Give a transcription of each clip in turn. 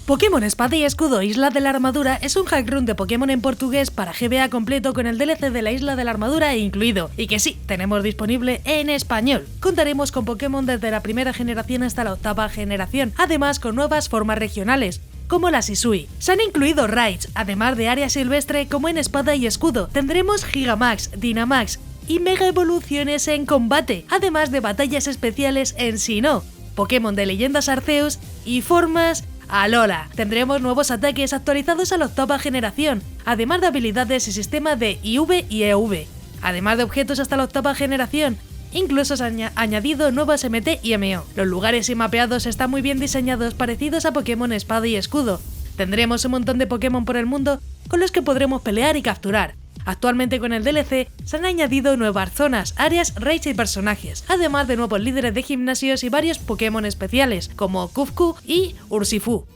Pokémon Espada y Escudo Isla de la Armadura es un hack run de Pokémon en portugués para GBA completo con el DLC de la Isla de la Armadura incluido, y que sí, tenemos disponible en español. Contaremos con Pokémon desde la primera generación hasta la octava generación, además con nuevas formas regionales, como las Hisui. Se han incluido raids, además de área silvestre como en Espada y Escudo. Tendremos Gigamax, Dynamax y Mega Evoluciones en combate, además de batallas especiales en Sinnoh, Pokémon de leyendas Arceus y formas Alola. Tendremos nuevos ataques actualizados a la octava generación, además de habilidades y sistema de IV y EV, además de objetos hasta la octava generación. Incluso se han añadido nuevas MT y MO. Los lugares y mapeados están muy bien diseñados, parecidos a Pokémon Espada y Escudo. Tendremos un montón de Pokémon por el mundo con los que podremos pelear y capturar. Actualmente con el DLC se han añadido nuevas zonas, áreas, raids y personajes, además de nuevos líderes de gimnasios y varios Pokémon especiales, como Kufku y Urshifu.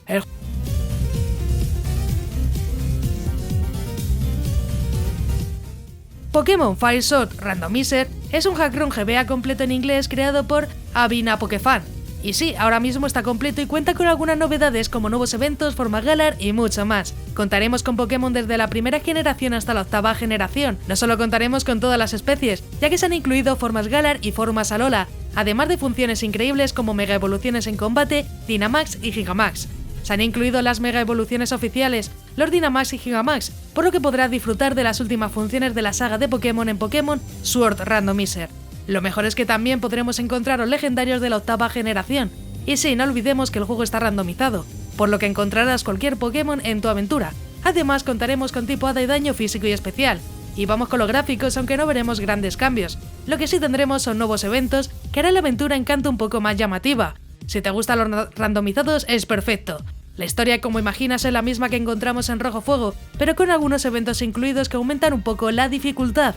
Pokémon Fire Sword Randomizer es un hack run GBA completo en inglés creado por Avina Pokefan. Y sí, ahora mismo está completo y cuenta con algunas novedades como nuevos eventos, formas Galar y mucho más. Contaremos con Pokémon desde la primera generación hasta la octava generación. No solo contaremos con todas las especies, ya que se han incluido formas Galar y formas Alola, además de funciones increíbles como Mega Evoluciones en combate, Dynamax y Gigamax. Se han incluido las Mega Evoluciones oficiales, los Dynamax y Gigamax, por lo que podrás disfrutar de las últimas funciones de la saga de Pokémon en Pokémon Sword Randomizer. Lo mejor es que también podremos encontrar los legendarios de la octava generación. Y sí, no olvidemos que el juego está randomizado, por lo que encontrarás cualquier Pokémon en tu aventura. Además contaremos con tipo hada y daño físico y especial. Y vamos con los gráficos, aunque no veremos grandes cambios. Lo que sí tendremos son nuevos eventos que harán la aventura en canto un poco más llamativa. Si te gustan los randomizados es perfecto. La historia, como imaginas, es la misma que encontramos en Rojo Fuego, pero con algunos eventos incluidos que aumentan un poco la dificultad.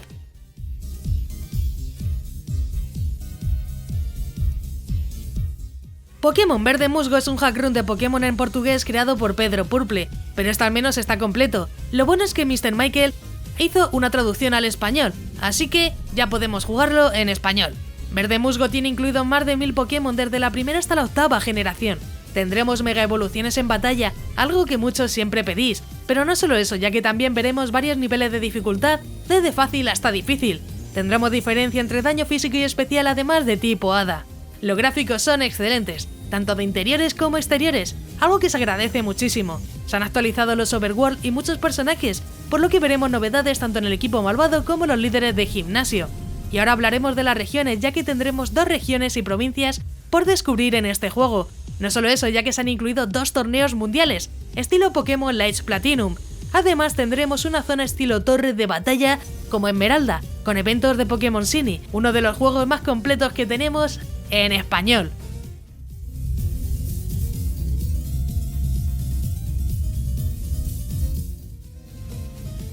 Pokémon Verde Musgo es un hack run de Pokémon en portugués creado por Pedro Purple, pero este al menos está completo. Lo bueno es que Mr. Michael hizo una traducción al español, así que ya podemos jugarlo en español. Verde Musgo tiene incluido más de 1000 Pokémon desde la primera hasta la octava generación. Tendremos Mega Evoluciones en batalla, algo que muchos siempre pedís, pero no solo eso, ya que también veremos varios niveles de dificultad, desde fácil hasta difícil. Tendremos diferencia entre daño físico y especial, además de tipo hada. Los gráficos son excelentes, tanto de interiores como exteriores, algo que se agradece muchísimo. Se han actualizado los Overworld y muchos personajes, por lo que veremos novedades tanto en el equipo malvado como los líderes de gimnasio. Y ahora hablaremos de las regiones, ya que tendremos 2 regiones y provincias por descubrir en este juego. No solo eso, ya que se han incluido 2 torneos mundiales, estilo Pokémon Lights Platinum. Además tendremos una zona estilo torre de batalla como Esmeralda, con eventos de Pokémon Cine, uno de los juegos más completos que tenemos en español.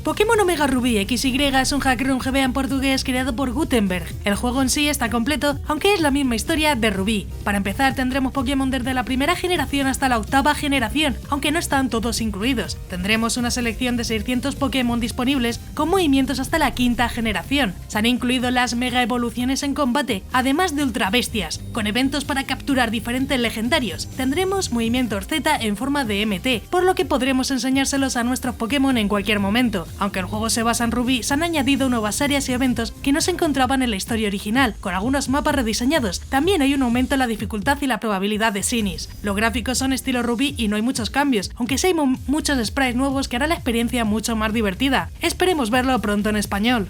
Pokémon Omega Rubí XY es un hack run GBA en portugués creado por Gutenberg. El juego en sí está completo, aunque es la misma historia de Rubí. Para empezar tendremos Pokémon desde la primera generación hasta la octava generación, aunque no están todos incluidos. Tendremos una selección de 600 Pokémon disponibles con movimientos hasta la quinta generación. Se han incluido las Mega Evoluciones en combate, además de Ultra Bestias, con eventos para capturar diferentes legendarios. Tendremos movimientos Z en forma de MT, por lo que podremos enseñárselos a nuestros Pokémon en cualquier momento. Aunque el juego se basa en Rubí, se han añadido nuevas áreas y eventos que no se encontraban en la historia original, con algunos mapas rediseñados. También hay un aumento en la dificultad y la probabilidad de Sinis. Los gráficos son estilo Rubí y no hay muchos cambios, aunque sí hay muchos sprites nuevos que harán la experiencia mucho más divertida. Esperemos verlo pronto en español.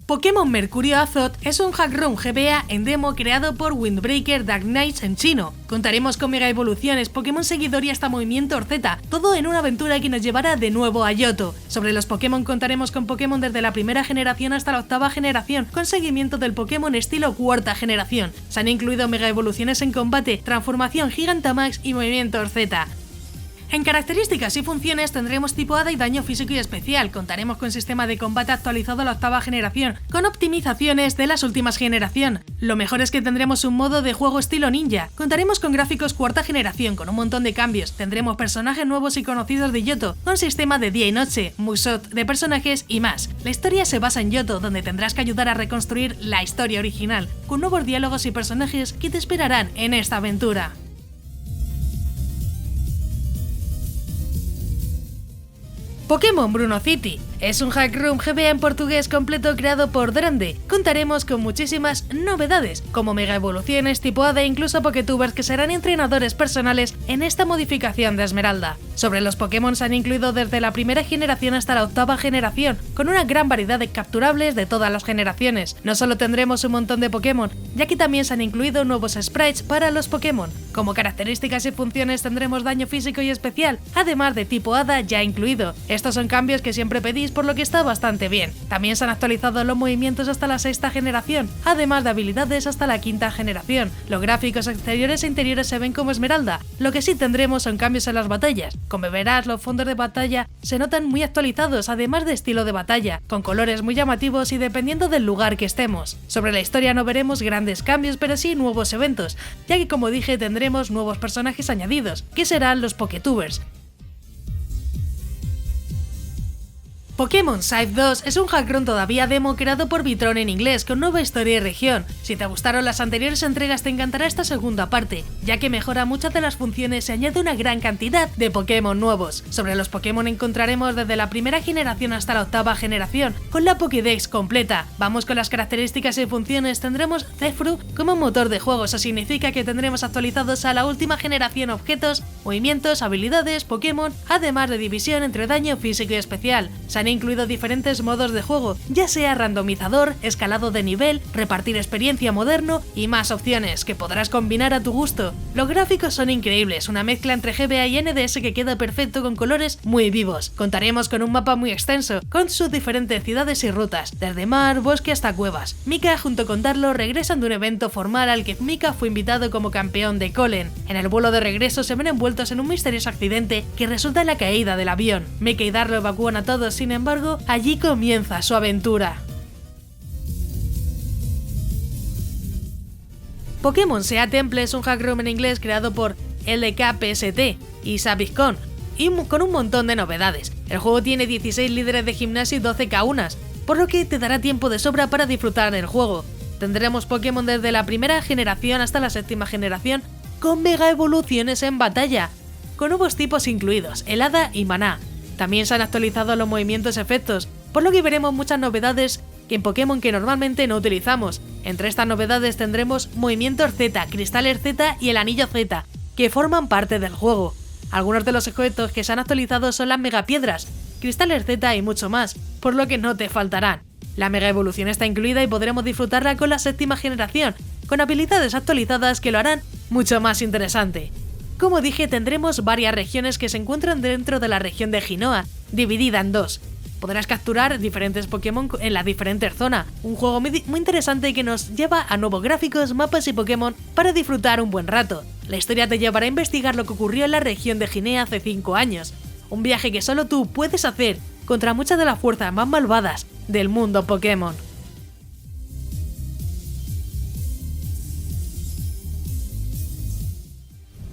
Pokémon Mercurio Azot es un hack run GBA en demo creado por Windbreaker Dark Knights en chino. Contaremos con Mega Evoluciones, Pokémon Seguidor y hasta Movimiento Z, todo en una aventura que nos llevará de nuevo a Yoto. Sobre los Pokémon contaremos con Pokémon desde la primera generación hasta la octava generación, con seguimiento del Pokémon estilo cuarta generación. Se han incluido Mega Evoluciones en combate, transformación Gigantamax y Movimiento Z. En características y funciones tendremos tipo hada y daño físico y especial, contaremos con sistema de combate actualizado a la 8ª generación, con optimizaciones de las últimas generación. Lo mejor es que tendremos un modo de juego estilo ninja, contaremos con gráficos 4ª generación con un montón de cambios, tendremos personajes nuevos y conocidos de Yoto, con sistema de día y noche, mugshot de personajes y más. La historia se basa en Yoto, donde tendrás que ayudar a reconstruir la historia original, con nuevos diálogos y personajes que te esperarán en esta aventura. Pokémon Bruno City es un hack room GBA en portugués completo creado por Drande. Contaremos con muchísimas novedades, como mega evoluciones tipo hada e incluso Poketubers que serán entrenadores personales en esta modificación de Esmeralda. Sobre los Pokémon se han incluido desde la 1ª generación hasta la 8ª generación, con una gran variedad de capturables de todas las generaciones. No solo tendremos un montón de Pokémon, ya que también se han incluido nuevos sprites para los Pokémon. Como características y funciones tendremos daño físico y especial, además de tipo hada ya incluido. Estos son cambios que siempre pedís, por lo que está bastante bien. También se han actualizado los movimientos hasta la 6ª generación, además de habilidades hasta la 5ª generación. Los gráficos exteriores e interiores se ven como Esmeralda, lo que sí tendremos son cambios en las batallas. Como verás, los fondos de batalla se notan muy actualizados, además de estilo de batalla, con colores muy llamativos y dependiendo del lugar que estemos. Sobre la historia no veremos grandes cambios, pero sí nuevos eventos, ya que como dije tendremos nuevos personajes añadidos, que serán los Poketubers. Pokémon Scythe 2 es un hackron todavía demo creado por Vitron en inglés con nueva historia y región. Si te gustaron las anteriores entregas te encantará esta segunda parte, ya que mejora muchas de las funciones y añade una gran cantidad de Pokémon nuevos. Sobre los Pokémon encontraremos desde la 1ª generación hasta la 8ª generación, con la Pokédex completa. Vamos con las características y funciones, tendremos Cefru como motor de juego, eso significa que tendremos actualizados a la última generación objetos, movimientos, habilidades, Pokémon, además de división entre daño físico y especial. Se han incluido diferentes modos de juego, ya sea randomizador, escalado de nivel, repartir experiencia moderno y más opciones que podrás combinar a tu gusto. Los gráficos son increíbles, una mezcla entre GBA y NDS que queda perfecto con colores muy vivos. Contaremos con un mapa muy extenso, con sus diferentes ciudades y rutas, desde mar, bosque hasta cuevas. Mika junto con Darlo regresan de un evento formal al que Mika fue invitado como campeón de Colen. En el vuelo de regreso se ven envueltos en un misterioso accidente que resulta en la caída del avión. Mika y Darlo evacúan a todos, sin embargo, allí comienza su aventura. Pokémon Sea Temple es un hack room en inglés creado por LKPST y Sabiscon, y con un montón de novedades. El juego tiene 16 líderes de gimnasio y 12 Kaunas, por lo que te dará tiempo de sobra para disfrutar del juego. Tendremos Pokémon desde la 1ª generación hasta la 7ª generación, con mega evoluciones en batalla, con nuevos tipos incluidos, helada y maná. También se han actualizado los movimientos y efectos, por lo que veremos muchas novedades en Pokémon que normalmente no utilizamos. Entre estas novedades tendremos movimientos Z, cristales Z y el anillo Z, que forman parte del juego. Algunos de los objetos que se han actualizado son las megapiedras, cristales Z y mucho más, por lo que no te faltarán. La mega evolución está incluida y podremos disfrutarla con la 7ª generación, con habilidades actualizadas que lo harán mucho más interesante. Como dije, tendremos varias regiones que se encuentran dentro de la región de Ginoa, dividida en dos. Podrás capturar diferentes Pokémon en las diferentes zonas, un juego muy interesante que nos lleva a nuevos gráficos, mapas y Pokémon para disfrutar un buen rato. La historia te llevará a investigar lo que ocurrió en la región de Ginea hace 5 años, un viaje que solo tú puedes hacer contra muchas de las fuerzas más malvadas del mundo Pokémon.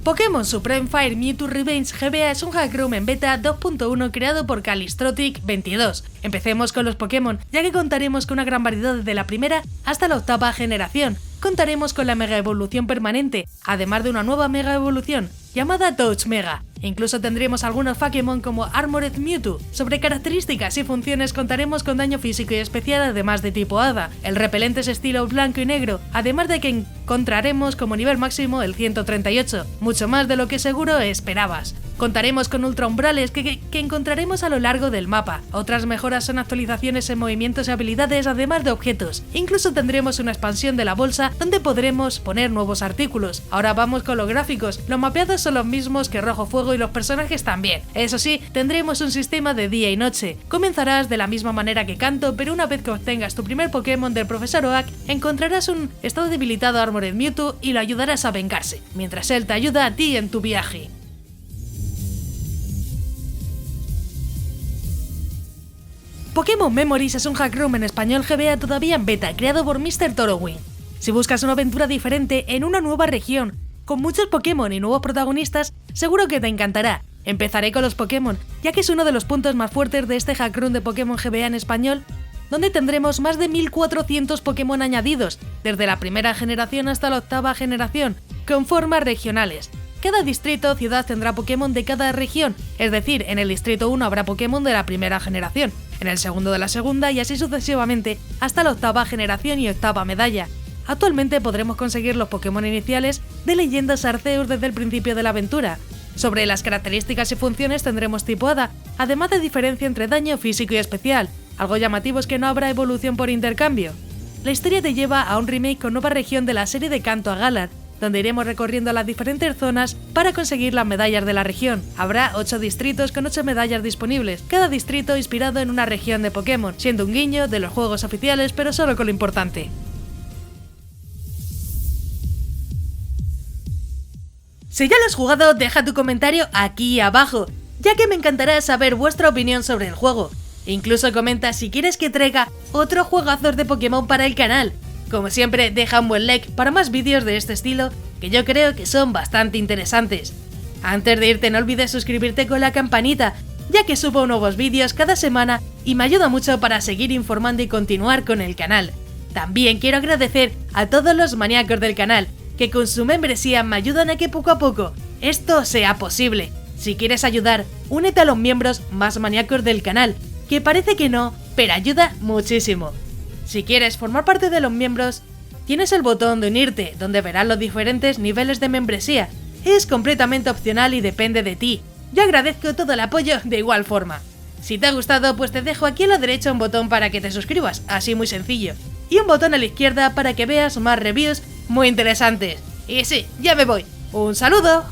Pokémon Supreme Fire Mewtwo Revenge GBA es un hack room en beta 2.1 creado por Callistrotic 22. Empecemos con los Pokémon, ya que contaremos con una gran variedad desde la 1ª hasta la 8ª generación. Contaremos con la mega evolución permanente, además de una nueva mega evolución llamada Touch Mega. Incluso tendremos algunos Pokémon como Armored Mewtwo. Sobre características y funciones contaremos con daño físico y especial además de tipo hada. El repelente es estilo blanco y negro, además de que encontraremos como nivel máximo el 138, mucho más de lo que seguro esperabas. Contaremos con ultra umbrales que encontraremos a lo largo del mapa. Otras mejoras son actualizaciones en movimientos y habilidades además de objetos. Incluso tendremos una expansión de la bolsa donde podremos poner nuevos artículos. Ahora vamos con los gráficos. Los mapeados son los mismos que Rojo Fuego y los personajes también. Eso sí, tendremos un sistema de día y noche. Comenzarás de la misma manera que Kanto, pero una vez que obtengas tu primer Pokémon del Profesor Oak, encontrarás un estado debilitado Armored Mewtwo y lo ayudarás a vengarse, mientras él te ayuda a ti en tu viaje. Pokémon Memories es un hack room en español GBA todavía en beta, creado por Mr. Torowin. Si buscas una aventura diferente en una nueva región, con muchos Pokémon y nuevos protagonistas, seguro que te encantará. Empezaré con los Pokémon, ya que es uno de los puntos más fuertes de este hack room de Pokémon GBA en español, donde tendremos más de 1400 Pokémon añadidos, desde la primera generación hasta la octava generación, con formas regionales. Cada distrito o ciudad tendrá Pokémon de cada región, es decir, en el distrito 1 habrá Pokémon de la primera generación, en el segundo de la segunda y así sucesivamente hasta la octava generación y octava medalla. Actualmente podremos conseguir los Pokémon iniciales de Leyendas Arceus desde el principio de la aventura. Sobre las características y funciones tendremos tipo Hada, además de diferencia entre daño físico y especial. Algo llamativo es que no habrá evolución por intercambio. La historia te lleva a un remake con nueva región de la serie de Kanto a Galar, donde iremos recorriendo las diferentes zonas para conseguir las medallas de la región. Habrá 8 distritos con 8 medallas disponibles, cada distrito inspirado en una región de Pokémon, siendo un guiño de los juegos oficiales pero solo con lo importante. Si ya lo has jugado, deja tu comentario aquí abajo, ya que me encantará saber vuestra opinión sobre el juego. Incluso comenta si quieres que traiga otros juegazos de Pokémon para el canal. Como siempre, deja un buen like para más vídeos de este estilo, que yo creo que son bastante interesantes. Antes de irte no olvides suscribirte con la campanita, ya que subo nuevos vídeos cada semana y me ayuda mucho para seguir informando y continuar con el canal. También quiero agradecer a todos los maníacos del canal, que con su membresía me ayudan a que poco a poco esto sea posible. Si quieres ayudar, únete a los miembros más maníacos del canal, que parece que no, pero ayuda muchísimo. Si quieres formar parte de los miembros, tienes el botón de unirte, donde verás los diferentes niveles de membresía. Es completamente opcional y depende de ti. Yo agradezco todo el apoyo de igual forma. Si te ha gustado, pues te dejo aquí a la derecha un botón para que te suscribas, así muy sencillo. Y un botón a la izquierda para que veas más reviews muy interesantes. Y sí, ya me voy. ¡Un saludo!